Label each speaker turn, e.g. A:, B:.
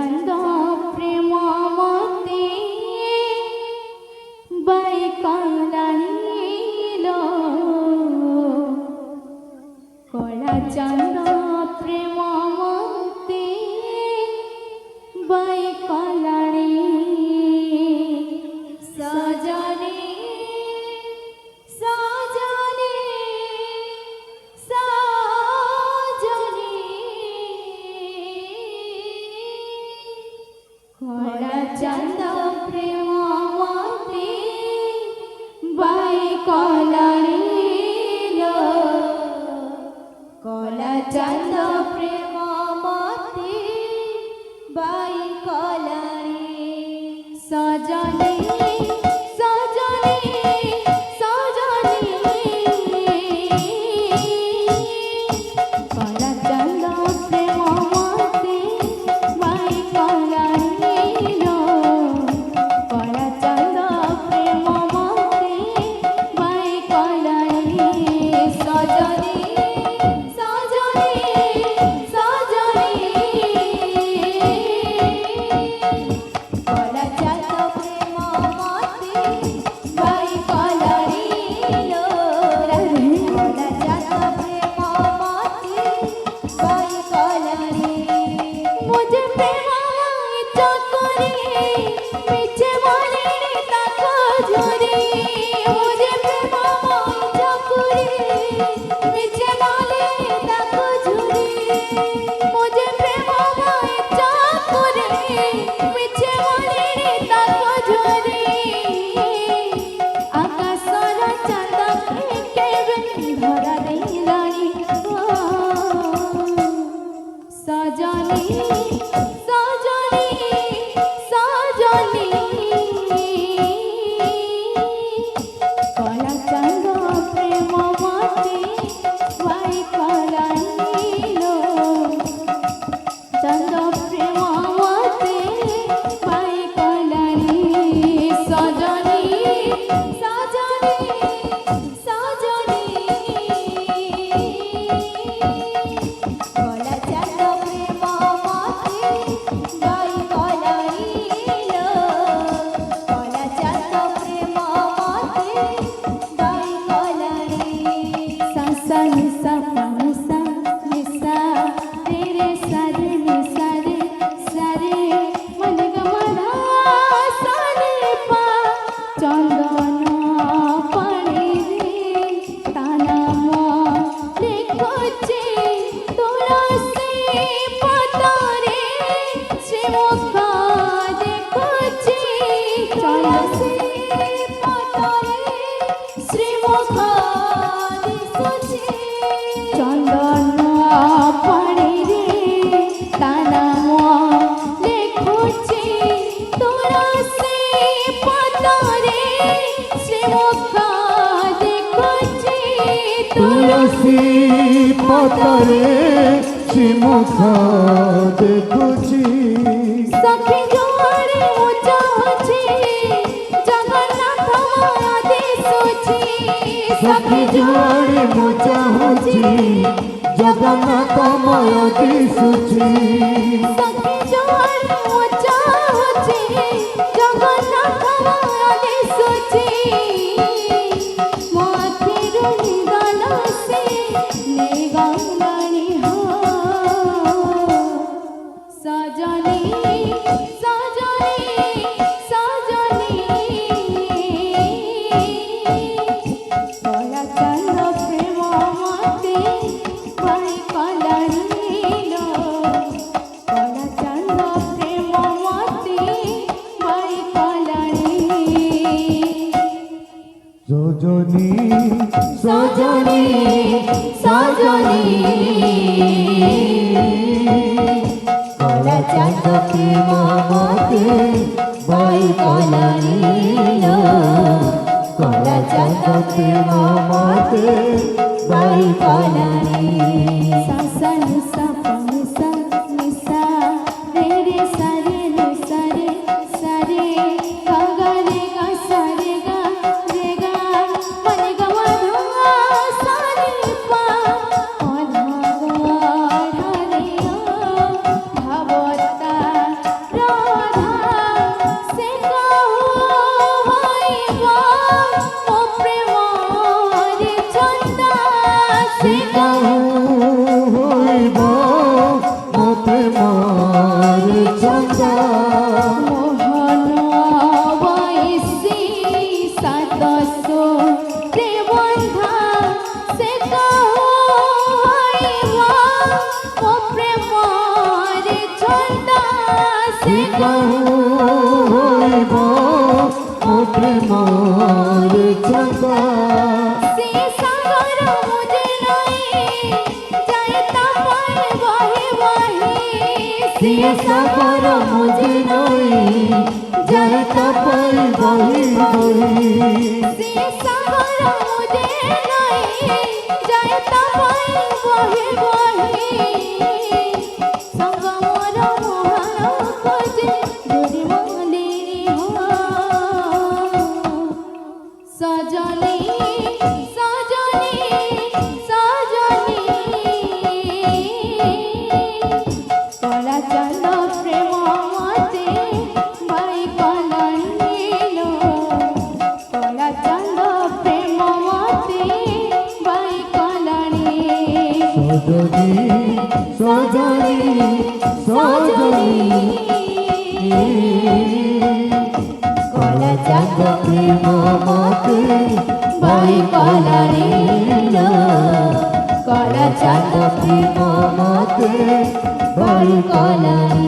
A: চান্দ প্রেম মতে বাই কলাইল কলা চান্দ প্রেম মতে বাই কলাণী সজনে সজনে সজনে কলা চান্দ প্রেম মতে বাই কলাণী কলা চান্দ প্রেম মতে বাই কলাণী সজনে সজনে সজনে কলা চান্দ প্রেম মতে বাই কলাণী কলা চান্দ প্রেম মতে বাই কলাণী সজনে সজনে সজনে কলা চান্দ প্রেম মতে বাই কলাণী কলা চান্দ প্রেম মতে বাই কলাণী মুঝে প্রেমায় চকরে মিছে বলে তাকো ঝরে মুঝে প্রেমায় চকরে মিছে বলে তাকো ঝরে মুঝে প্রেমায় চকরে মিছে বলে তাকো ঝরে আকাশর চাঁদ কেবে ধরা দেইলানি সজনে সজনে সজনে কলা চান্দ প্রেম মতে বাই কলাইল চান্দ প্রেম মতে বাই কলাণী সজনে সজনে সজনে কলা চান্দ প্রেম মতে বাই কলাণী কলা চান্দ প্রেম মতে বাই কলাণী সা নিসা পা নিসা নিসা রে রে সা রে নিসা রে সা রে মনে গমনা সা রে পা চন্দন পানি রে তানাম দেখছে তুলসী পতরে শ্রীমুখ দেখছে তুলসী পতরে শ্রীমুখ দেখছে চন্দন পানি রে তানাম দেখছে তুলসী পতরে শ্রীমুখ দেখছে
B: তুলসী পতরে শ্রীমুখ দেখুছি
A: সখী জোড়ে উঁচা হচ্ছে জগন্নাথ মায়া দিশুছি
B: সখী জোড়ে মোচা হচ্ছি জগন্নাথময় দিশুছি
A: সখী জোড়ে উঁচা হচ্ছে জগন্নাথ মায়া দিশুছি মাথির নিদান সে নিগমনি হো সজনে সজনে সজনে কলা চান্দ প্রেম মতে বাই কলাণী কলা চান্দ প্রেম মতে বাই কলাণী
B: সজনী
A: সজনে সজনে কলা চান্দ প্রেম মতে বাই কলাণী কলা চান্দ প্রেম মতে বাই কলাণী সা নিসা পা নিসা নিসা রে রে সা রে নিসা রে সা রে গা গা রে গা সা রে গা মনে গমনা সা রে পা অধা গা ঢারে ভাবতা
B: চন্দা
A: মোহন বয়সী সাতশো প্রেমন্ধা সে কহিব ও প্রেমরে ছন্দা সে
B: হইব ও প্রেমর চন্দা
A: সে সাগর মুজে নই যায় তাপর বহে বহে সে
B: সাগর মুঝে নই যায় তাপর বহি বহি
A: সে সাগর মুজে নই যায় তাপর বহে বহে সঙ্গ মোর মোহন খোঁজে যদি মন্দিরে হো সজনী সজনী সজনী কলা চন্দ প্রেম মতে বাই কলনীল কলা চন্দ প্রেম মতে বাই কলনী
B: সজনী সজনী
A: কলা চন্দ
B: প্রেম মতে
A: বাই কলনীল কলা চন্দ
B: প্রেম মতে
A: বাই কলনী